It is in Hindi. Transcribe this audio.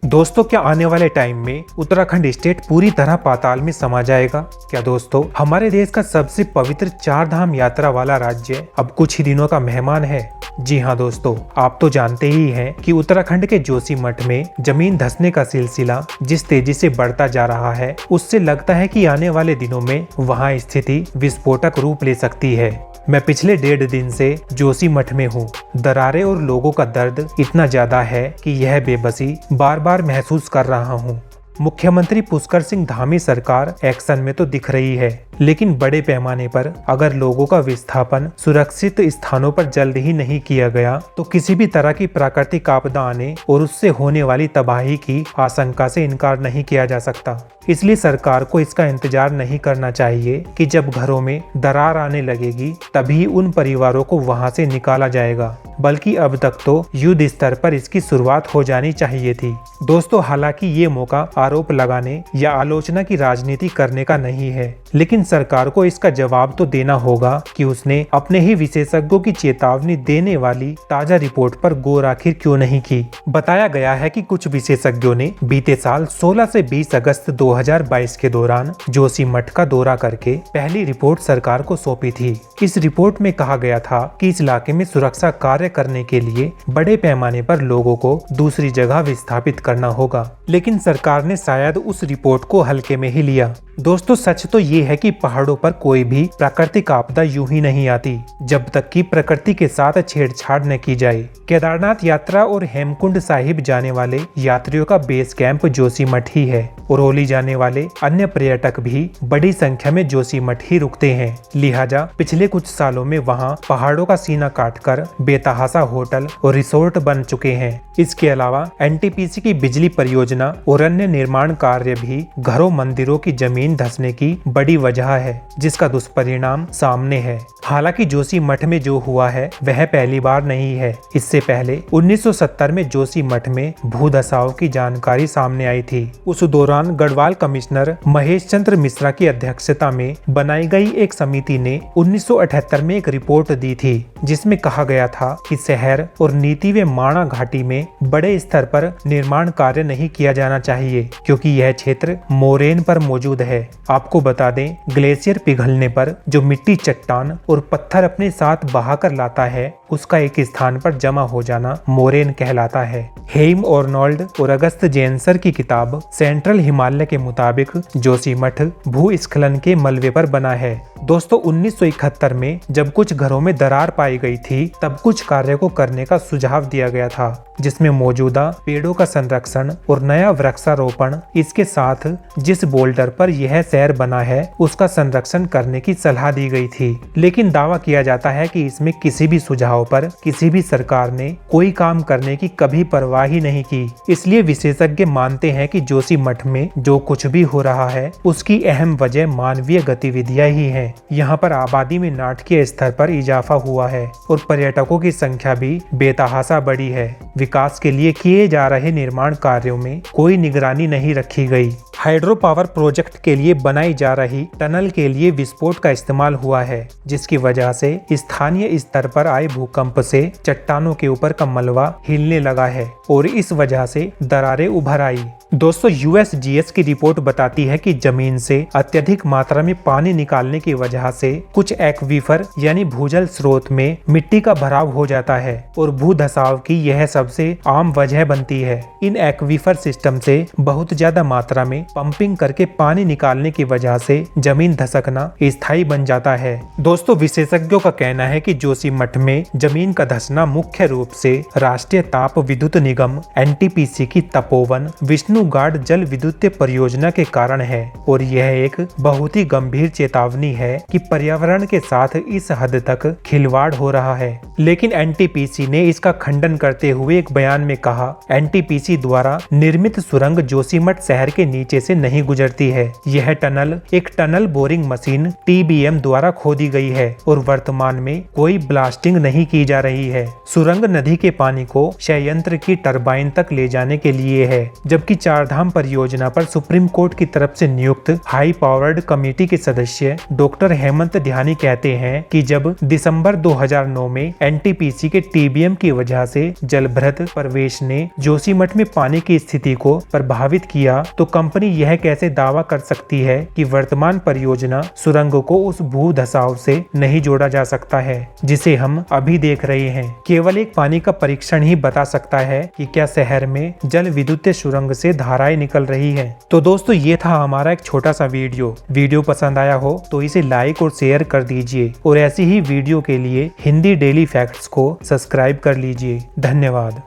दोस्तों, क्या आने वाले टाइम में उत्तराखंड स्टेट पूरी तरह पाताल में समा जाएगा? क्या दोस्तों, हमारे देश का सबसे पवित्र 4 धाम यात्रा वाला राज्य अब कुछ ही दिनों का मेहमान है। जी हाँ दोस्तों, आप तो जानते ही हैं कि उत्तराखंड के जोशीमठ में जमीन धंसने का सिलसिला जिस तेजी से बढ़ता जा रहा है, उससे लगता है कि आने वाले दिनों में वहाँ स्थिति विस्फोटक रूप ले सकती है। मैं पिछले 1.5 दिन से जोशीमठ में हूँ। दरारें और लोगों का दर्द इतना ज्यादा है कि यह बेबसी बार बार महसूस कर रहा हूँ। मुख्यमंत्री पुष्कर सिंह धामी सरकार एक्शन में तो दिख रही है, लेकिन बड़े पैमाने पर अगर लोगों का विस्थापन सुरक्षित स्थानों पर जल्द ही नहीं किया गया तो किसी भी तरह की प्राकृतिक आपदा आने और उससे होने वाली तबाही की आशंका से इनकार नहीं किया जा सकता। इसलिए सरकार को इसका इंतजार नहीं करना चाहिए कि जब घरों में दरार आने लगेगी तभी उन परिवारों को वहां से निकाला जाएगा, बल्कि अब तक तो युद्ध स्तर पर इसकी शुरुआत हो जानी चाहिए थी। दोस्तों, हालांकि ये मौका आरोप लगाने या आलोचना की राजनीति करने का नहीं है, लेकिन सरकार को इसका जवाब तो देना होगा कि उसने अपने ही विशेषज्ञों की चेतावनी देने वाली ताजा रिपोर्ट पर गौर आखिर क्यों नहीं की। बताया गया है कि कुछ विशेषज्ञों ने बीते साल 16 से 20 अगस्त 2022 के दौरान जोशीमठ का दौरा करके पहली रिपोर्ट सरकार को सौंपी थी। इस रिपोर्ट में कहा गया था कि इस इलाके में सुरक्षा कार्य करने के लिए बड़े पैमाने पर लोगों को दूसरी जगह विस्थापित करना होगा, लेकिन सरकार ने शायद उस रिपोर्ट को हल्के में ही लिया। दोस्तों, सच तो ये है कि पहाड़ों पर कोई भी प्राकृतिक आपदा यूं ही नहीं आती जब तक कि प्रकृति के साथ छेड़छाड़ न की जाए। केदारनाथ यात्रा और हेमकुंड साहिब जाने वाले यात्रियों का बेस कैंप जोशीमठ ही है और ओली जाने वाले अन्य पर्यटक भी बड़ी संख्या में जोशीमठ ही रुकते हैं। लिहाजा पिछले कुछ सालों में वहां पहाड़ों का सीना काटकर बेतहाशा होटल और रिसोर्ट बन चुके हैं। इसके अलावा एनटीपीसी की बिजली परियोजना और अन्य निर्माण कार्य भी घरों मंदिरों की जमीन धंसने की बड़ी वजह है, जिसका दुष्परिणाम सामने है। हालांकि जोशीमठ में जो हुआ है वह पहली बार नहीं है। इससे पहले 1970 में जोशीमठ में भूधसाव की जानकारी सामने आई थी। उस दौरान गढ़वाल कमिश्नर महेश चंद्र मिश्रा की अध्यक्षता में बनाई गई एक समिति ने 1978 में एक रिपोर्ट दी थी, जिसमें कहा गया था कि शहर और नीति व माणा घाटी में बड़े स्तर पर निर्माण कार्य नहीं किया जाना चाहिए, क्योंकि यह क्षेत्र मोरेन पर मौजूद है। आपको बता दें, ग्लेशियर पिघलने पर जो मिट्टी, चट्टान और पत्थर अपने साथ बहाकर लाता है, उसका एक स्थान पर जमा हो जाना मोरेन कहलाता है। हेइम ऑर्नोल्ड और अगस्त जेन्सर की किताब सेंट्रल हिमालय के मुताबिक जोशीमठ भूस्खलन के मलबे पर बना है। दोस्तों, 1971 में जब कुछ घरों में दरार पाई गई थी, तब कुछ कार्य को करने का सुझाव दिया गया था, जिसमें मौजूदा पेड़ों का संरक्षण और नया वृक्षारोपण, इसके साथ जिस बोल्डर पर यह शहर बना है उसका संरक्षण करने की सलाह दी गई थी। लेकिन दावा किया जाता है कि इसमें किसी भी सुझाव पर किसी भी सरकार ने कोई काम करने की कभी परवाह ही नहीं की। इसलिए विशेषज्ञ मानते हैं कि जोशीमठ में जो कुछ भी हो रहा है उसकी अहम वजह मानवीय गतिविधियां ही हैं। यहाँ पर आबादी में नाटकीय स्तर पर इजाफा हुआ है और पर्यटकों की संख्या भी बेतहाशा बढ़ी है। विकास के लिए किए जा रहे निर्माण कार्यों में कोई निगरानी नहीं रखी गई। हाइड्रो पावर प्रोजेक्ट के लिए बनाई जा रही टनल के लिए विस्फोट का इस्तेमाल हुआ है, जिसकी वजह से स्थानीय स्तर पर आए भूकंप से चट्टानों के ऊपर का मलबा हिलने लगा है और इस वजह से दरारें उभर आई। दोस्तों, यूएसजीएस की रिपोर्ट बताती है कि जमीन से अत्यधिक मात्रा में पानी निकालने की वजह से कुछ एक्वीफर यानी भूजल स्रोत में मिट्टी का भराव हो जाता है और भूधसाव की यह सबसे आम वजह बनती है। इन एक्वीफर सिस्टम से बहुत ज्यादा मात्रा में पंपिंग करके पानी निकालने की वजह से जमीन धसकना स्थायी बन जाता है। दोस्तों, विशेषज्ञों का कहना है कि जोशीमठ में जमीन का धंसना मुख्य रूप से राष्ट्रीय ताप विद्युत निगम एनटीपीसी की तपोवन विष्णुगाड जल विद्युत परियोजना के कारण है और यह एक बहुत ही गंभीर चेतावनी है कि पर्यावरण के साथ इस हद तक खिलवाड़ हो रहा है। लेकिन एनटीपीसी ने इसका खंडन करते हुए एक बयान में कहा, एनटीपीसी द्वारा निर्मित सुरंग जोशीमठ शहर के नीचे से नहीं गुजरती है। यह टनल एक टनल बोरिंग मशीन टीबीएम द्वारा खोदी गई है और वर्तमान में कोई ब्लास्टिंग नहीं की जा रही है। सुरंग नदी के पानी को संयंत्र की टरबाइन तक ले जाने के लिए है, जबकि 4 चारधाम परियोजना पर सुप्रीम कोर्ट की तरफ से नियुक्त हाई पावर्ड कमेटी के सदस्य डॉक्टर हेमंत ध्यानी कहते हैं कि जब दिसंबर 2009 में एनटीपीसी के टीबीएम की वजह से जलभृत प्रवेश ने जोशीमठ में पानी की स्थिति को प्रभावित किया, तो कंपनी यह कैसे दावा कर सकती है कि वर्तमान परियोजना सुरंग को उस भू धसाव से नहीं जोड़ा जा सकता है जिसे हम अभी देख रहे हैं। केवल एक पानी का परीक्षण ही बता सकता है कि क्या शहर में जल विद्युत सुरंग से धाराएं निकल रही हैं। तो दोस्तों ये था हमारा एक छोटा सा वीडियो पसंद आया हो तो इसे लाइक और शेयर कर दीजिए और ऐसी ही वीडियो के लिए हिंदी डेली फैक्ट्स को सब्सक्राइब कर लीजिए। धन्यवाद।